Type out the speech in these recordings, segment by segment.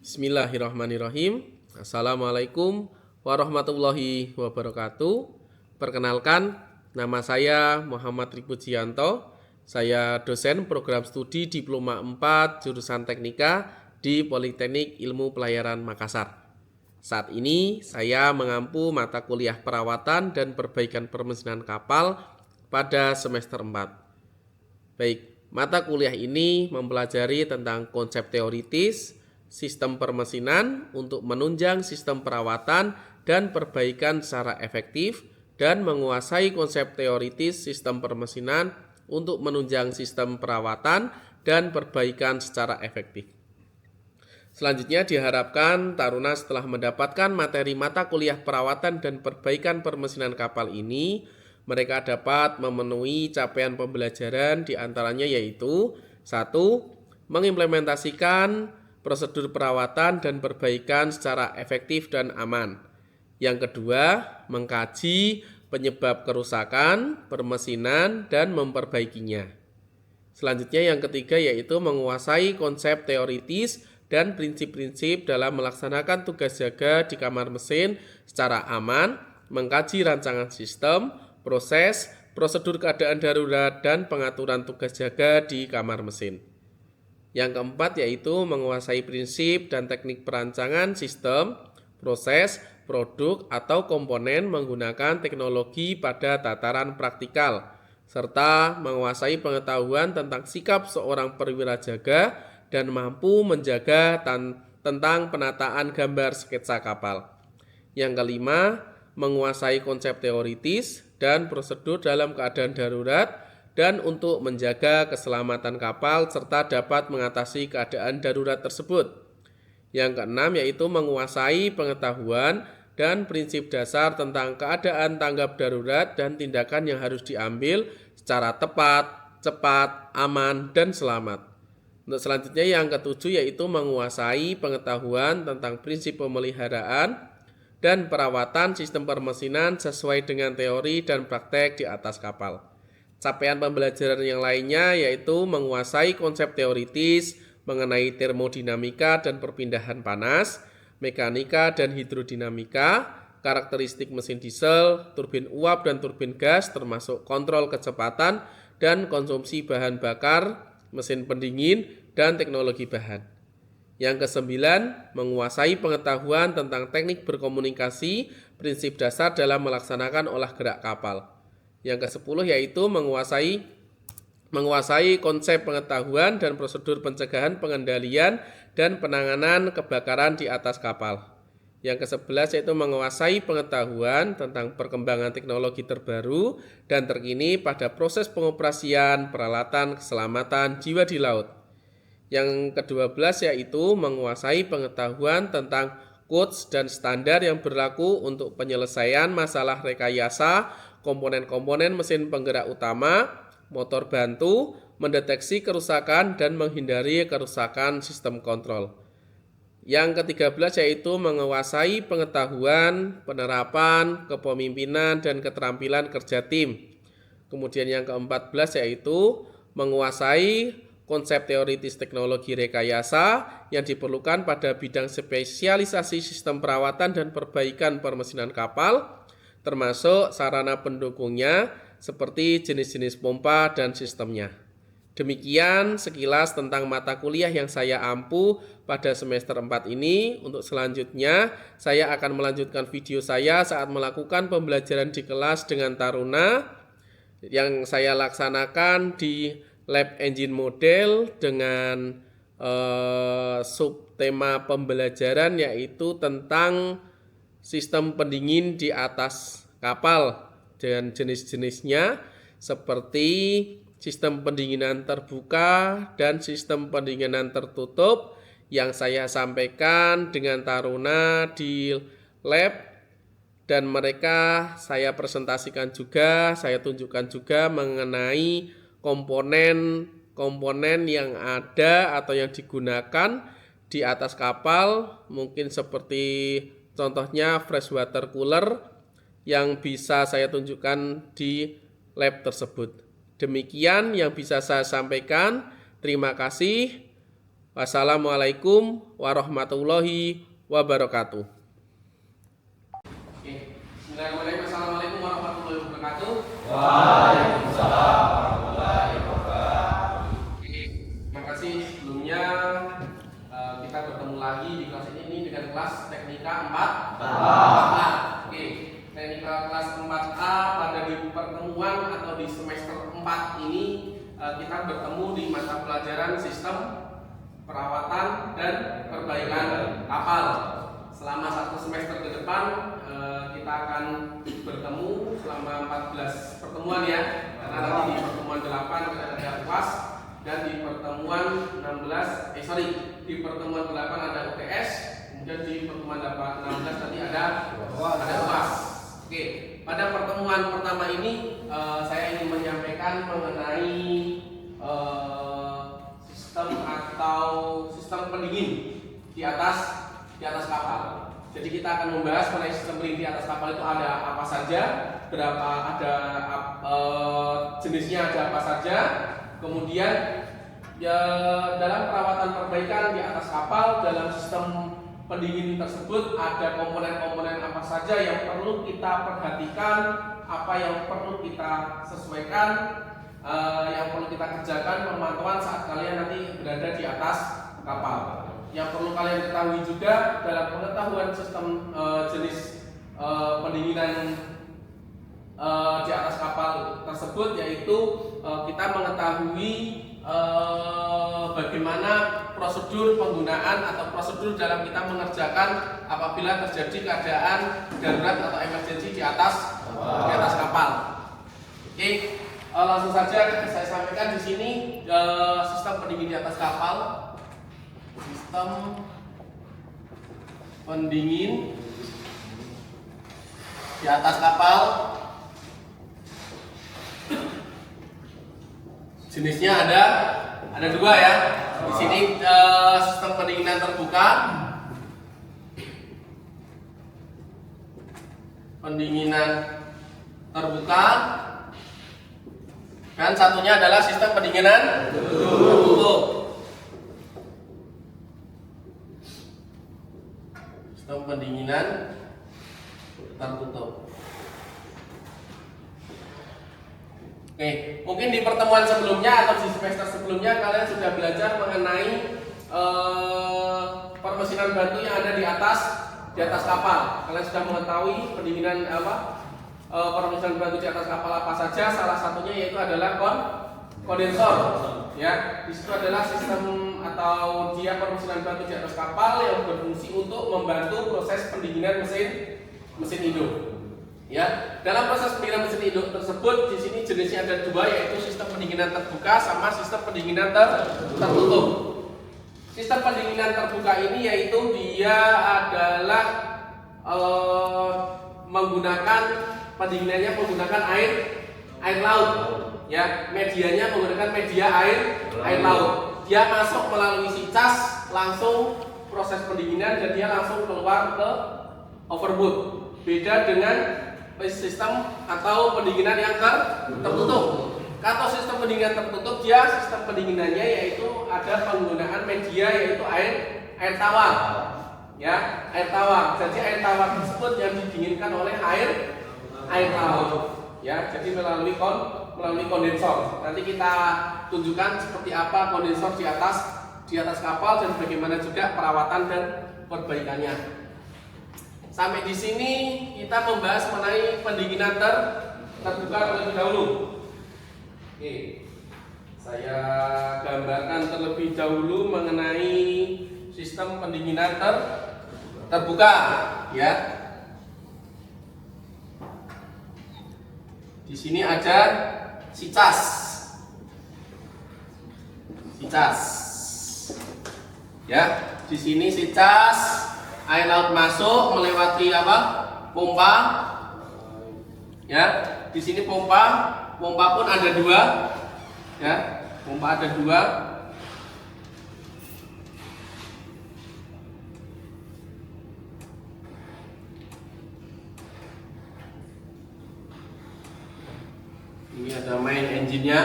Bismillahirrahmanirrahim. Assalamualaikum warahmatullahi wabarakatuh. Perkenalkan, nama saya Muhammad Riko Jianto. Saya dosen program studi Diploma 4 jurusan Teknika di Politeknik Ilmu Pelayaran Makassar. Saat ini saya mengampu mata kuliah perawatan dan perbaikan permesinan kapal pada semester 4. Baik, mata kuliah ini mempelajari tentang konsep teoritis, sistem permesinan untuk menunjang sistem perawatan dan perbaikan secara efektif, dan menguasai konsep teoritis sistem permesinan untuk menunjang sistem perawatan dan perbaikan secara efektif. Selanjutnya diharapkan Taruna setelah mendapatkan materi mata kuliah perawatan dan perbaikan permesinan kapal ini, mereka dapat memenuhi capaian pembelajaran diantaranya yaitu 1. Mengimplementasikan prosedur perawatan dan perbaikan secara efektif dan aman. Yang kedua, mengkaji penyebab kerusakan, permesinan, dan memperbaikinya. Selanjutnya yang ketiga yaitu menguasai konsep teoritis dan prinsip-prinsip dalam melaksanakan tugas jaga di kamar mesin secara aman, mengkaji rancangan sistem, proses, prosedur keadaan darurat, dan pengaturan tugas jaga di kamar mesin. Yang keempat yaitu menguasai prinsip dan teknik perancangan sistem, proses, produk, atau komponen menggunakan teknologi pada tataran praktikal, serta menguasai pengetahuan tentang sikap seorang perwira jaga dan mampu menjaga tentang penataan gambar sketsa kapal. Yang kelima, menguasai konsep teoritis dan prosedur dalam keadaan darurat dan untuk menjaga keselamatan kapal serta dapat mengatasi keadaan darurat tersebut. Yang keenam yaitu menguasai pengetahuan dan prinsip dasar tentang keadaan tanggap darurat dan tindakan yang harus diambil secara tepat, cepat, aman, dan selamat. Untuk selanjutnya yang ketujuh yaitu menguasai pengetahuan tentang prinsip pemeliharaan dan perawatan sistem permesinan sesuai dengan teori dan praktek di atas kapal. Capaian pembelajaran yang lainnya yaitu menguasai konsep teoritis mengenai termodinamika dan perpindahan panas, mekanika dan hidrodinamika, karakteristik mesin diesel, turbin uap dan turbin gas termasuk kontrol kecepatan dan konsumsi bahan bakar, mesin pendingin, dan teknologi bahan. Yang kesembilan, menguasai pengetahuan tentang teknik berkomunikasi, prinsip dasar dalam melaksanakan olah gerak kapal. Yang ke-10 yaitu menguasai konsep pengetahuan dan prosedur pencegahan, pengendalian, dan penanganan kebakaran di atas kapal. Yang ke-11 yaitu menguasai pengetahuan tentang perkembangan teknologi terbaru dan terkini pada proses pengoperasian peralatan keselamatan jiwa di laut. Yang ke-12 yaitu menguasai pengetahuan tentang codes dan standar yang berlaku untuk penyelesaian masalah rekayasa komponen-komponen mesin penggerak utama, motor bantu, mendeteksi kerusakan, dan menghindari kerusakan sistem kontrol. Yang ke-13 yaitu menguasai pengetahuan, penerapan, kepemimpinan, dan keterampilan kerja tim. Kemudian yang ke-14 yaitu menguasai konsep teoritis teknologi rekayasa yang diperlukan pada bidang spesialisasi sistem perawatan dan perbaikan permesinan kapal, termasuk sarana pendukungnya seperti jenis-jenis pompa dan sistemnya. Demikian sekilas tentang mata kuliah yang saya ampu pada semester 4 ini. Untuk selanjutnya, saya akan melanjutkan video saya saat melakukan pembelajaran di kelas dengan Taruna yang saya laksanakan di Lab Engine Model dengan subtema pembelajaran yaitu tentang sistem pendingin di atas kapal dan jenis-jenisnya seperti sistem pendinginan terbuka dan sistem pendinginan tertutup yang saya sampaikan dengan Taruna di lab, dan mereka saya presentasikan juga, saya tunjukkan juga mengenai komponen-komponen yang ada atau yang digunakan di atas kapal, mungkin seperti contohnya freshwater cooler yang bisa saya tunjukkan di lab tersebut. Demikian yang bisa saya sampaikan. Terima kasih. Wassalamualaikum warahmatullahi wabarakatuh. Oke, bismillahirrahmanirrahim. Assalamualaikum warahmatullahi wabarakatuh. Waalaikumsalam warahmatullahi wabarakatuh. Oke, terima kasih sebelumnya. Kita bertemu lagi di kelas ini dengan kelas Teknika 4A. Oke, Teknika kelas 4A pada di pertemuan atau di semester 4 ini kita bertemu di mata pelajaran sistem perawatan dan perbaikan kapal. Selama satu semester ke depan kita akan bertemu selama 14 pertemuan ya, karena nanti di pertemuan 8 kita ada UAS dan di pertemuan 16 di pertemuan 8 ada UTS, kemudian di pertemuan 16 nanti ada UAS. Oke, pada pertemuan pertama ini saya ingin menyampaikan mengenai sistem pendingin di atas kapal. Jadi kita akan membahas mengenai sistem pendingin di atas kapal itu ada apa saja, jenisnya ada apa saja. Kemudian ya, dalam perawatan perbaikan di atas kapal dalam sistem pendingin tersebut ada komponen-komponen apa saja yang perlu kita perhatikan, apa yang perlu kita sesuaikan, yang perlu kita kerjakan pemantauan saat kalian nanti berada di atas kapal. Yang perlu kalian ketahui juga dalam pengetahuan sistem jenis pendinginan di atas kapal tersebut, yaitu kita mengetahui bagaimana prosedur penggunaan atau prosedur dalam kita mengerjakan apabila terjadi keadaan darurat atau emergency di atas kapal. Oke, langsung saja saya sampaikan di sini sistem pendingin di atas kapal. Sistem pendingin di atas kapal jenisnya ada dua ya. Di sini sistem pendinginan terbuka, dan satunya adalah sistem pendinginan tertutup. Sistem pendinginan tertutup. Oke, mungkin di pertemuan sebelumnya atau di semester sebelumnya kalian sudah belajar mengenai permesinan batu yang ada di atas kapal. Kalian sudah mengetahui pendinginan permesinan batu di atas kapal apa saja. Salah satunya yaitu adalah kondensor. Ya, di situ adalah sistem atau dia permesinan batu di atas kapal yang berfungsi untuk membantu proses pendinginan mesin hidup. Ya, dalam proses pendinginan mesin hidup tersebut di sini jenisnya ada dua, yaitu sistem pendinginan terbuka sama sistem pendinginan tertutup. Sistem pendinginan terbuka ini yaitu dia adalah pendinginannya menggunakan air laut. Ya, medianya menggunakan media air laut. Dia masuk melalui sicas langsung proses pendinginan dan dia langsung keluar ke overboard. Beda dengan sistem atau pendinginan yang tertutup. Kalau sistem pendinginan tertutup, dia sistem pendinginannya yaitu ada penggunaan media yaitu air tawar. Ya, air tawar. Jadi air tawar tersebut yang didinginkan oleh air laut. Ya, jadi melalui kondensor. Nanti kita tunjukkan seperti apa kondensor di atas kapal dan bagaimana juga perawatan dan perbaikannya. Sampai di sini kita membahas mengenai pendinginan terbuka terlebih dahulu. Oke, saya gambarkan terlebih dahulu mengenai sistem pendinginan terbuka. Ya, di sini ada sicas. Ya, di sini sicas. Air laut masuk melewati pompa. Ya, di sini pompa pun ada dua. Ya, pompa ada dua. Ini ada main engine-nya.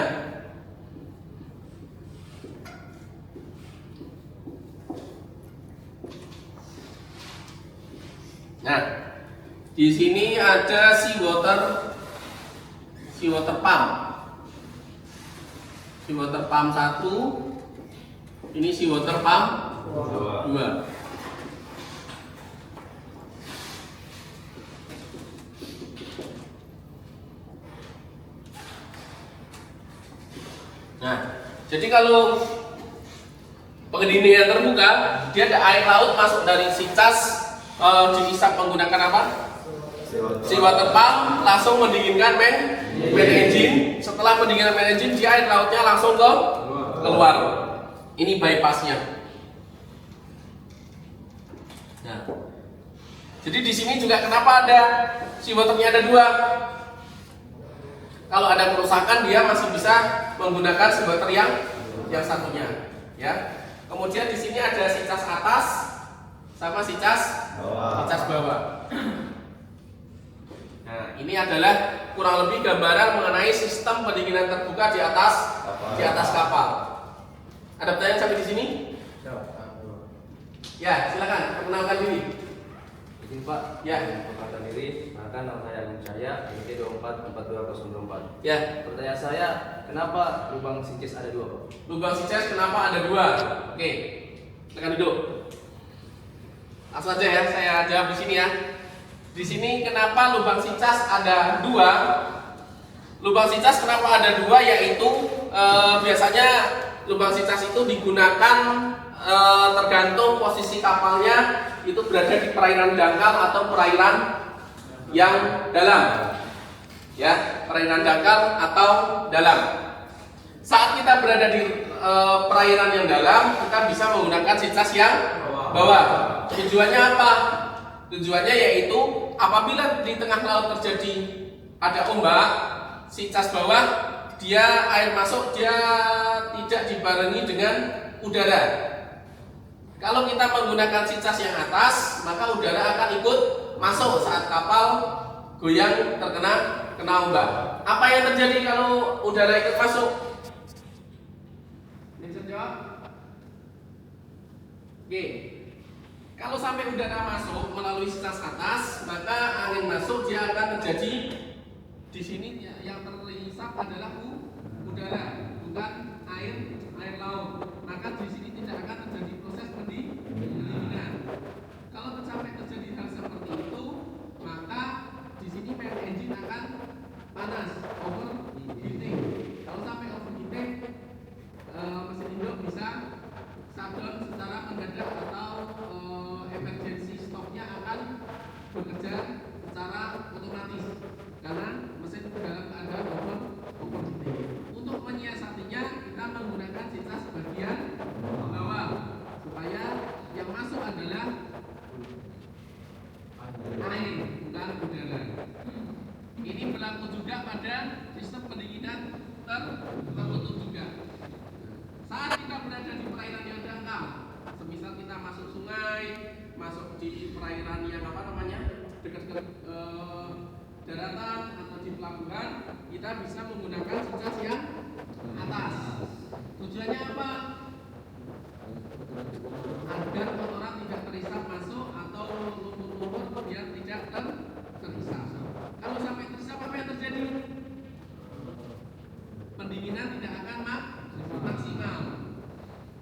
Nah, di sini ada seawater pump. Seawater pump 1, ini seawater pump 2. Nah, jadi kalau pendingin terbuka, dia ada air laut masuk dari si cas, diisap menggunakan apa? Seawater pump, langsung mendinginkan main engine. Setelah mendinginkan main engine, dia air lautnya langsung keluar. Ini bypassnya. Nah, jadi di sini juga kenapa ada seawaternya ada 2? Kalau ada kerusakan dia masih bisa menggunakan seawater yang satunya, ya. Kemudian di sini ada si cas atas sama si cas bawah. Nah, ini adalah kurang lebih gambaran mengenai sistem pendinginan terbuka di atas kapal. Ada pertanyaan sampai di sini? Ya, silakan perkenalkan diri. Izin Pak, Ya. perkenalkan diri, maka nama saya Agung Cahaya, INT 2442024. Ya. Pertanyaan saya, kenapa lubang sincis ada 2 Pak? Lubang si cas kenapa ada 2? Oke, silakan duduk. Langsung aja ya, saya jawab di sini ya. Di sini kenapa lubang si cas ada 2? Lubang si cas kenapa ada 2? Yaitu biasanya lubang si cas itu digunakan tergantung posisi kapalnya itu berada di perairan dangkal atau perairan yang dalam. Ya, perairan dangkal atau dalam. Saat kita berada di perairan yang dalam, kita bisa menggunakan si cas yang bawah. Tujuannya apa? Tujuannya yaitu apabila di tengah laut terjadi ada ombak, si cas bawah dia air masuk dia tidak dibarengi dengan udara. Kalau kita menggunakan si cas yang atas, maka udara akan ikut masuk saat kapal goyang kena ombak. Apa yang terjadi kalau udara ikut masuk? Bisa jawab? Oke. Kalau sampai udara masuk melalui si cas atas, maka angin masuk dia akan terjadi di sini yang terhisap adalah udara, bukan air laut. Maka di sini tidak akan terjadi proses pendinginan. Kalau sampai terjadi hal seperti itu, maka di sini main engine akan panas, overheating. Kalau sampai overheating, mesin induk bisa shutdown secara mendadak atau emergency stopnya akan bekerja secara otomatis karena mesin dalam keadaan overheating. Untuk menyiasatinya kita menggunakan si cas bagian bawah supaya yang masuk adalah air bukan udara. Ini berlaku juga pada sistem pendinginan tertutup juga. Saat kita berada di perairan yang dangkal, semisal kita masuk sungai, masuk di perairan yang dekat daratan atau di pelabuhan, kita bisa menggunakan si cas yang atas. Tujuannya apa? Agar kotoran tidak terisap masuk atau lumpur-lumpur biar tidak terisap. Kalau sampai terisap apa yang terjadi? Pendinginan tidak akan maksimal.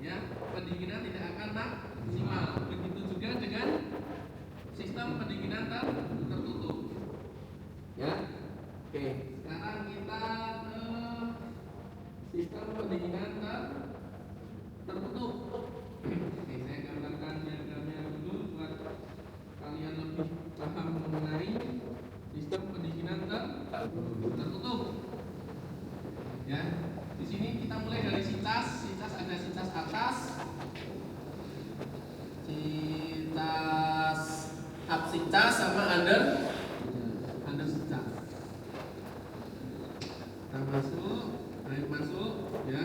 Ya, pendinginan tidak akan maksimal. Begitu juga dengan sistem pendinginan tertutup. Ya. Oke, sekarang kita ke sistem pendinginan tertutup. Oke, saya gambarkan diagramnya dulu buat kalian lebih paham mengenai sistem pendinginan tertutup. Ya, di sini kita mulai dari si cas ada si cas atas, si cas sama under si cas. Kita masuk, air masuk, ya.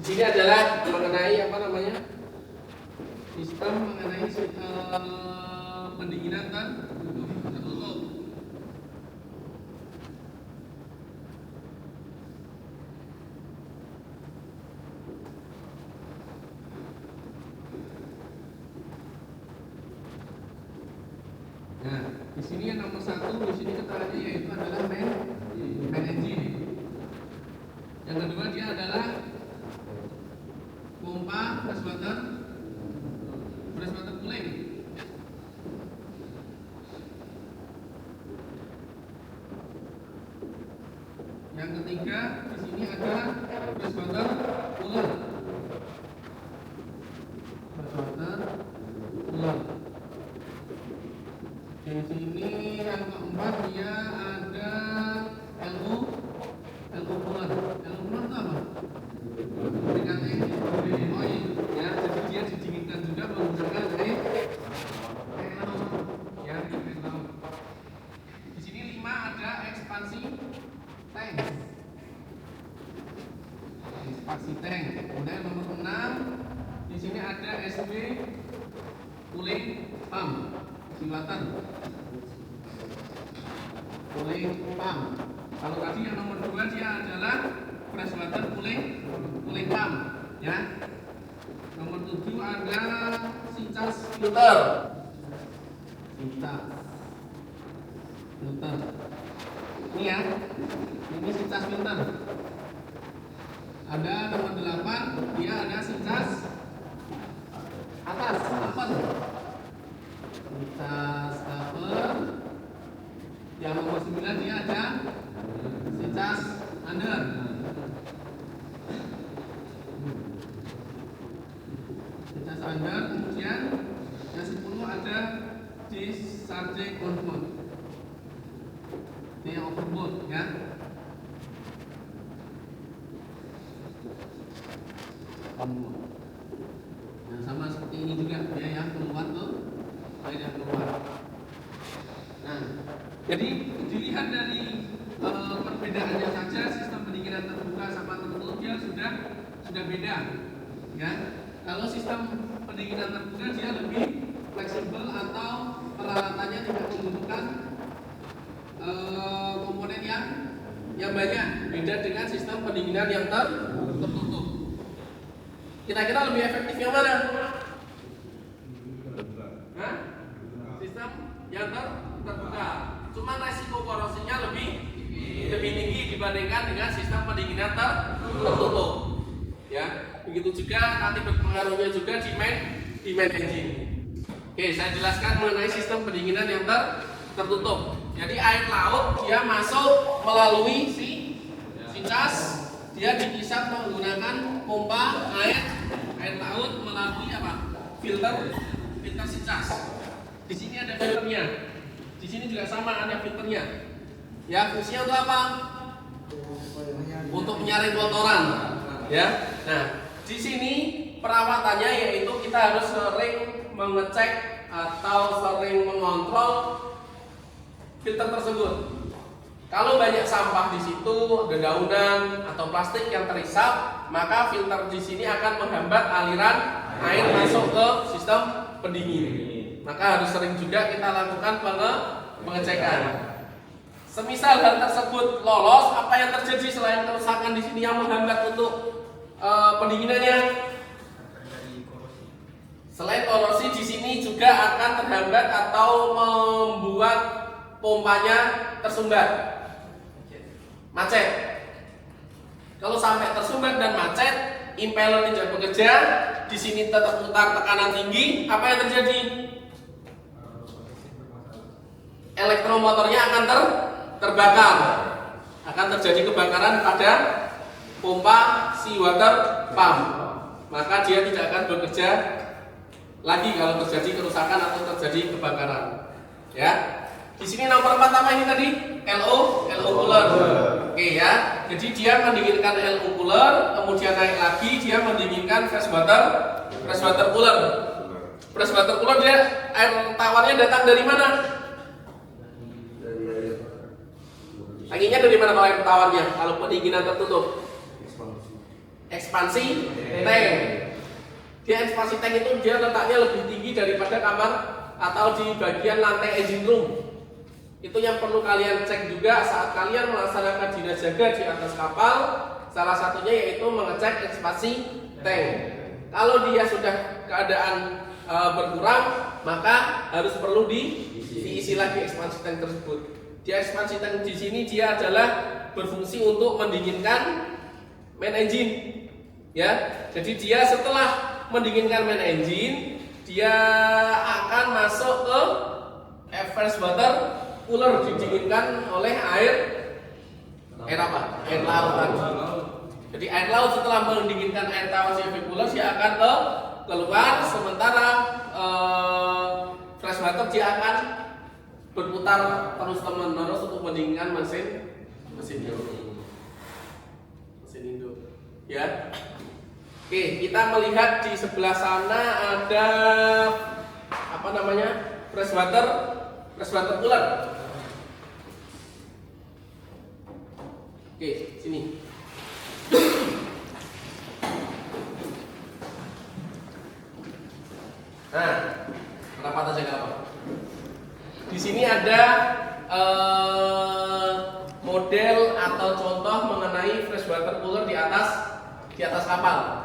sini adalah mengenai apa namanya? Sistem mengenai pendinginan tertutup. Nah, di sini yang nomor 1 di sini keterangannya yaitu adalah main engine. Yang kedua dia adalah pompa freshwater cooling. Yang ketiga di sini ada freshwater cooler. Di sini yang keempat dia ada LU cooler. LU cooler itu apa? PKT oil ya, jadi dia didinginkan juga menggunakan air laut ya, air laut. Di sini 5 ada ekspansi tank. Kemudian nomor 6 di sini ada SW cooling pump. Silakan. Cooling pump. Kalau tadi yang nomor 2 dia adalah freshwater cooling pump ya. Nomor 7 ada sicas filter. Ini ya. Ini sicas filter. Ada nomor 8 dia ada sicas atas upper. Sicas upper. Yang nomor 9 dia ada sicas under. Sicas under. Kemudian yang 10 ada discharge control. Ini yang overboard ya. Nah, sama seperti ini juga dia yang keluar tuh, air yang keluar. Nah, jadi dilihat dari perbedaannya saja, sistem pendinginan terbuka sama tertutup dia sudah beda, ya. Kalau sistem pendinginan terbuka dia lebih fleksibel atau peralatannya tidak membutuhkan komponen yang banyak, beda dengan sistem pendinginan yang tertutup. Kira-kira lebih efektif yang mana? Hah? Sistem yang terbuka. Cuma resiko korosinya lebih tinggi dibandingkan dengan sistem pendinginan tertutup. Ya, begitu juga nanti berpengaruhnya juga di main engine. Oke, saya jelaskan mengenai sistem pendinginan yang tertutup. Jadi air laut dia masuk melalui sicas. Dia dipisah menggunakan pompa air laut melalui apa? Filter sicas. Di sini ada filternya. Di sini juga sama ada filternya. Ya, fungsinya untuk apa? Untuk menyaring kotoran. Ya. Nah, di sini perawatannya yaitu kita harus sering mengecek atau sering mengontrol filter tersebut. Kalau banyak sampah di situ, dedaunan atau plastik yang terisap, maka filter di sini akan menghambat aliran air masuk ke sistem pendingin. Maka harus sering juga kita lakukan pengecekan. Semisal hal tersebut lolos, apa yang terjadi selain kerusakan di sini yang menghambat untuk pendinginannya? Selain korosi di sini juga akan terhambat atau membuat pompanya tersumbat. Macet. Kalau sampai tersumbat dan macet, impeller tidak bekerja, di sini tetap putar tekanan tinggi, apa yang terjadi? Elektromotornya akan terbakar. Akan terjadi kebakaran pada pompa seawater pump. Maka dia tidak akan bekerja lagi kalau terjadi kerusakan atau terjadi kebakaran. Ya. Di sini nomor 4 apa ini tadi? LO cooler. Oke ya. Jadi dia mendinginkan LO cooler, kemudian naik lagi dia mendinginkan freshwater cooler. Freshwater cooler dia air tawarnya datang dari mana? Anginnya dari mana kalau air tawarnya? Kalau pendinginan tertutup. ekspansi tank. Dia ekspansi tank itu dia letaknya lebih tinggi daripada kamar atau di bagian lantai engine room. Itu yang perlu kalian cek juga saat kalian melaksanakan dinas jaga di atas kapal. Salah satunya yaitu mengecek ekspansi tank. Kalau dia sudah keadaan berkurang, maka harus perlu diisi lagi ekspansi tank tersebut. Dia ekspansi tank di sini dia adalah berfungsi untuk mendinginkan main engine. Ya, jadi dia setelah mendinginkan main engine, dia akan masuk ke fresh water cooler, didinginkan oleh air apa? Air laut tadi. Jadi air laut setelah mendinginkan air tawar CFV cooler, dia akan keluar, sementara fresh water dia akan berputar terus menerus untuk mendinginkan mesin induk. Ya. Oke, kita melihat di sebelah sana ada apa namanya? Fresh water cooler. Oke, sini. Nah, rapat aja nggak apa. Di sini ada model atau contoh mengenai fresh water cooler di atas kapal.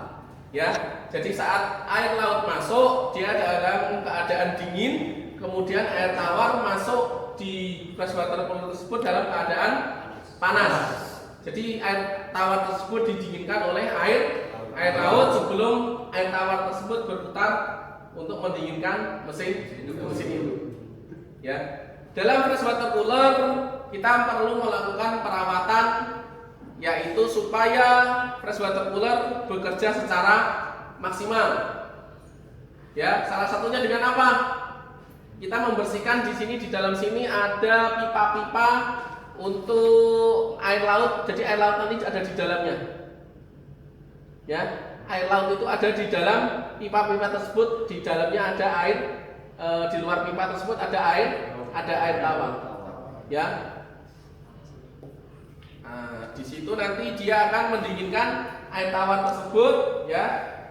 Ya, jadi saat air laut masuk, dia dalam keadaan dingin, kemudian air tawar masuk di fresh water cooler tersebut dalam keadaan panas. Jadi air tawar tersebut didinginkan oleh air laut sebelum air tawar tersebut berputar untuk mendinginkan mesin induk. Ya, dalam fresh water cooler kita perlu melakukan perawatan, yaitu supaya fresh water cooler bekerja secara maksimal. Ya, salah satunya dengan apa? Kita membersihkan di sini, di dalam sini ada pipa-pipa untuk air laut. Jadi air laut nanti ada di dalamnya. Ya, air laut itu ada di dalam pipa-pipa tersebut. Di dalamnya ada air. Di luar pipa tersebut ada air tawar. Ya. Nah, di situ nanti dia akan mendinginkan air tawar tersebut. Ya.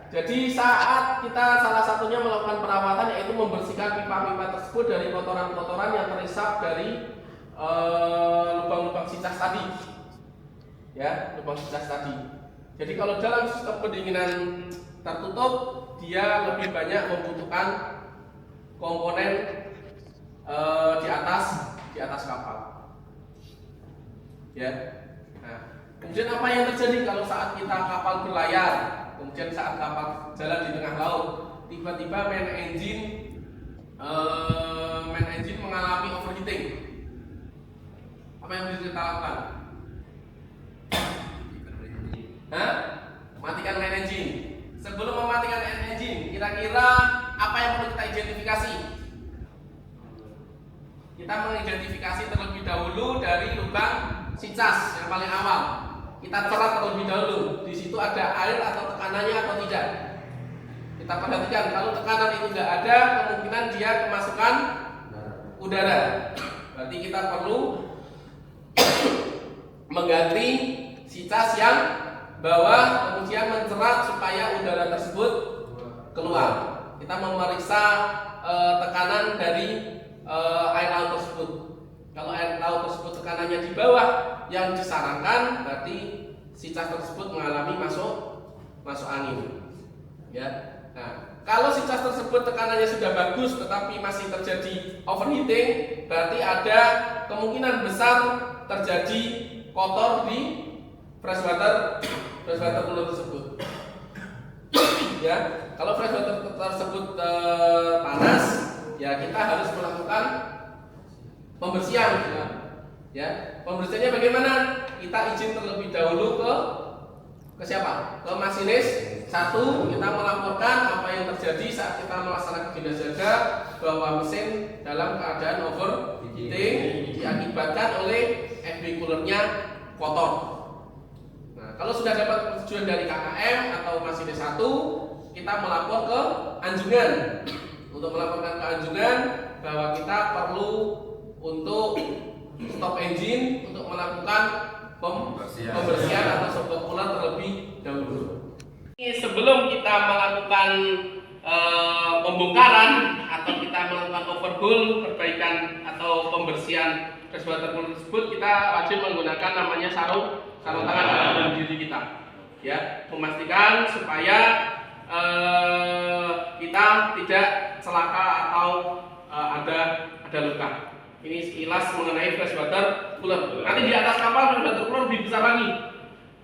Jadi saat kita salah satunya melakukan perawatan, yaitu membersihkan pipa-pipa tersebut dari kotoran-kotoran yang terisap dari lubang-lubang sicas tadi. Ya, lubang sicas tadi. Jadi kalau dalam sistem pendinginan tertutup, dia lebih banyak membutuhkan komponen di atas kapal. Ya. Nah, kemudian apa yang terjadi kalau saat kita kapal berlayar, kemudian saat kapal jalan di tengah laut, tiba-tiba main engine mengalami overheating? Apa yang bisa kita lakukan? Matikan main engine. Sebelum mematikan main engine, kira-kira apa yang perlu kita identifikasi? Kita mengidentifikasi terlebih dahulu dari lubang sicas yang paling awal. Kita cerat terlebih dahulu. Di situ ada air atau tekanannya atau tidak. Kita perhatikan, kalau tekanan itu tidak ada, kemungkinan dia kemasukan udara. Berarti kita perlu mengganti sicas yang bawah, kemudian mencerat supaya udara tersebut keluar. Kita memeriksa tekanan dari air laut tersebut. Kalau air laut tersebut tekanannya di bawah yang disarankan, berarti sicas tersebut mengalami masuk angin. Ya. Nah, kalau sicas tersebut tekanannya sudah bagus tetapi masih terjadi overheating, berarti ada kemungkinan besar terjadi kotor di fresh water cooler tersebut. Ya, kalau fresh water tersebut panas, ya kita harus melakukan pembersihan. Ya, pembersihannya bagaimana? Kita izin terlebih dahulu ke siapa? Ke masinis 1. Kita melaporkan apa yang terjadi saat kita melaksanakan dinas jaga, bahwa mesin dalam keadaan overheating diakibatkan oleh FB coolernya kotor. Nah, kalau sudah dapat persetujuan dari KKM atau masinis 1, kita melapor ke anjungan. Untuk melaporkan ke anjungan bahwa kita perlu untuk stop engine untuk melakukan pembersihan atau stop cooler terlebih dahulu. Sebelum kita melakukan pembongkaran atau kita melakukan overhaul, perbaikan atau pembersihan freshwater cooler tersebut, kita wajib menggunakan namanya sarung tangan dalam diri kita, ya, memastikan supaya kita tidak celaka atau ada luka. Ini sekilas mengenai freshwater cooler. Nanti di atas kapal freshwater cooler lebih besar lagi,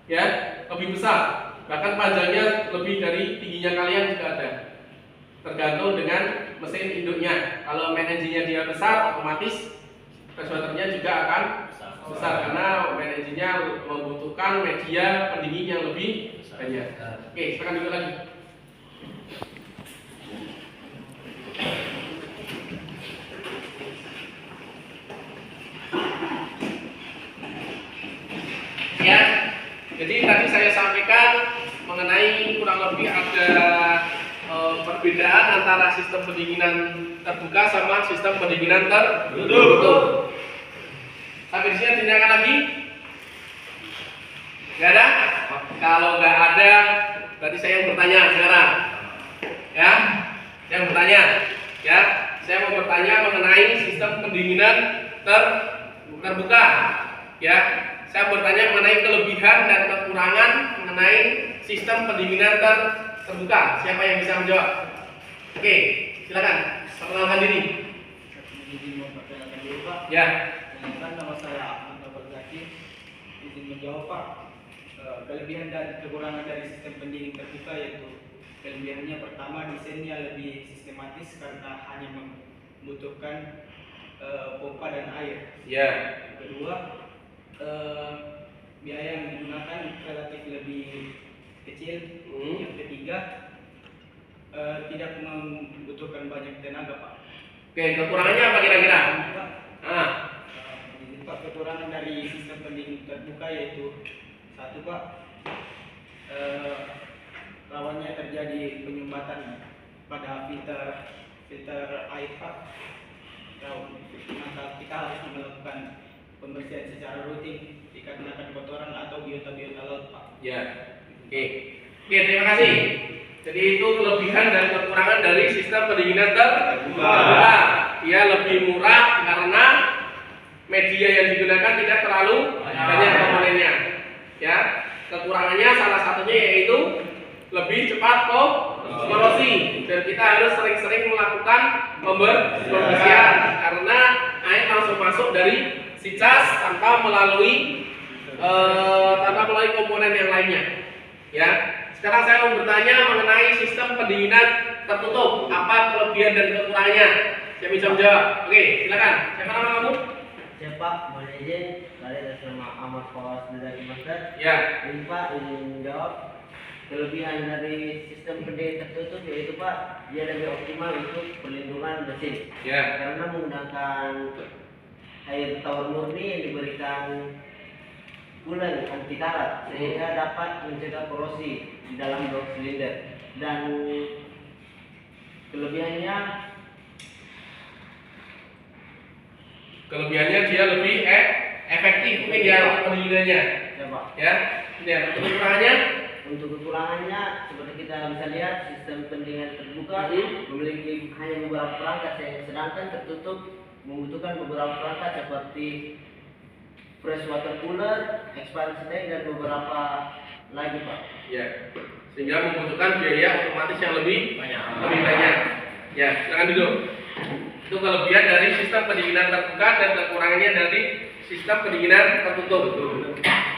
ya, lebih besar. Bahkan panjangnya lebih dari tingginya kalian juga ada. Tergantung dengan mesin induknya. Kalau main engine-nya dia besar, otomatis freshwater-nya juga akan besar karena main engine-nya membutuhkan media pendingin yang lebih banyak. Oke, silakan ikut lagi. Ya, jadi tadi saya sampaikan mengenai kurang lebih ada perbedaan antara sistem pendinginan terbuka sama sistem pendinginan tertutup. Sampai di sini ditanyakan lagi? Gak ada? Kalau nggak ada, berarti saya yang bertanya sekarang. Ya, saya yang bertanya. Ya, saya mau bertanya mengenai sistem pendinginan terbuka. Ya, saya bertanya mengenai kelebihan dan kekurangan mengenai sistem pendinginan terbuka. Siapa yang bisa menjawab? Oke, silakan. Perkenalkan diri. Ya. Nama saya Ahmad Zaki. Izin menjawab, Pak. Kelebihan dan kekurangan dari sistem pendingin terbuka yaitu kelebihannya pertama, desainnya lebih sistematis karena hanya membutuhkan pompa dan air. Ya. Kedua, biaya yang digunakan relatif lebih kecil. Yang ketiga, tidak membutuhkan banyak tenaga, Pak. Oke, kekurangannya apa kira-kira? Pak, kekurangan dari sistem pendingin terbuka yaitu satu, Pak, rawannya terjadi penyumbatan pada filter air, Pak. Maka kita harus melakukan pembersihan secara rutin dikarenakan kotoran atau biota-biota laut, Pak. Ya. Oke, terima kasih. Jadi itu kelebihan dan kekurangan dari sistem pendinginan terbuka. Dia lebih murah karena media yang digunakan tidak terlalu banyak komponennya. Ya, kekurangannya salah satunya yaitu lebih cepat korosi dan kita harus sering-sering melakukan pembersihan karena air langsung masuk dari si cas tanpa melalui komponen yang lainnya. Ya, sekarang saya mau bertanya mengenai sistem pendinginan tertutup. Apa kelebihan dan kekurangannya? Saya bisa menjawab. Oke, silakan. Siapa nama kamu? Ya Pak, mohon izin, saya atas nama Ahmad Fawaz dari Master. Ya. Ini Pak, ingin menjawab kelebihan dari sistem pendingin tertutup yaitu Pak, dia lebih optimal untuk perlindungan mesin. Ya. Karena menggunakan air tawar murni yang diberikan coolant anti karat sehingga dapat mencegah korosi di dalam blok silinder. Dan kelebihannya dia lebih efektif mungkin ya pendinginannya. ya Pak. Ya. Kekurangannya? Untuk kekurangannya seperti kita bisa lihat sistem pendinginan terbuka memiliki hanya beberapa perangkat, sedangkan tertutup membutuhkan beberapa perangkat seperti freshwater cooler, expansion tank dan beberapa lagi, Pak. Ya. Sehingga membutuhkan biaya otomatis yang lebih banyak. Ya, silakan duduk. Itu kelebihan dari sistem pendinginan terbuka dan kekurangannya dari sistem pendinginan tertutup.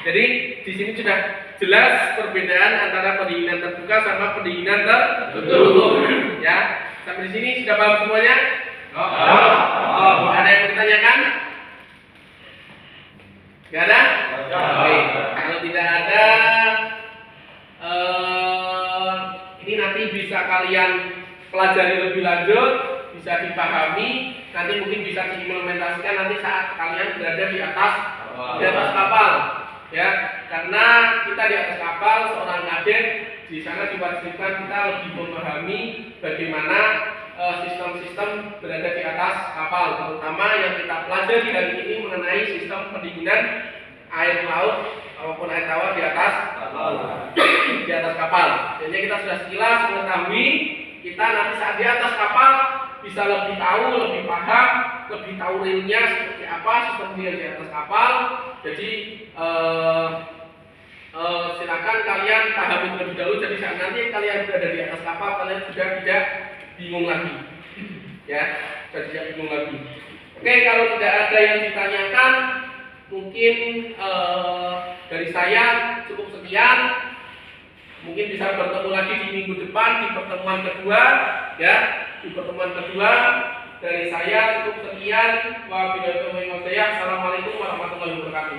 Jadi di sini sudah jelas perbedaan antara pendinginan terbuka sama pendinginan tertutup. Ya, sampai di sini sudah paham semuanya? Ada yang ditanyakan? Gak ada? Oke. Kalau tidak ada, ini nanti bisa kalian pelajari lebih lanjut, bisa dipahami, nanti mungkin bisa diimplementasikan nanti saat kalian berada di atas kapal. Ya, karena kita di atas kapal seorang kadet di sana diwajibkan kita lebih memahami bagaimana sistem-sistem berada di atas kapal, terutama yang kita pelajari hari ini mengenai sistem pendinginan air laut Apapun air tawar di atas di atas kapal. Jadi kita sudah sekilas mengetahui kita nanti saat di atas kapal bisa lebih tahu, lebih paham, lebih tahu realnya seperti apa sistem pendingan di atas kapal. Jadi silakan kalian pahami terlebih dahulu. Jadi saat nanti kalian berada di atas kapal, kalian juga tidak bingung lagi, ya, sudah tidak bingung lagi. Oke, kalau tidak ada yang ditanyakan, mungkin dari saya cukup sekian. Mungkin bisa bertemu lagi di minggu depan di pertemuan kedua, ya. Di pertemuan kedua dari saya cukup sekian. Wabillahi taufiq wal hidayah. Assalamualaikum warahmatullahi wabarakatuh.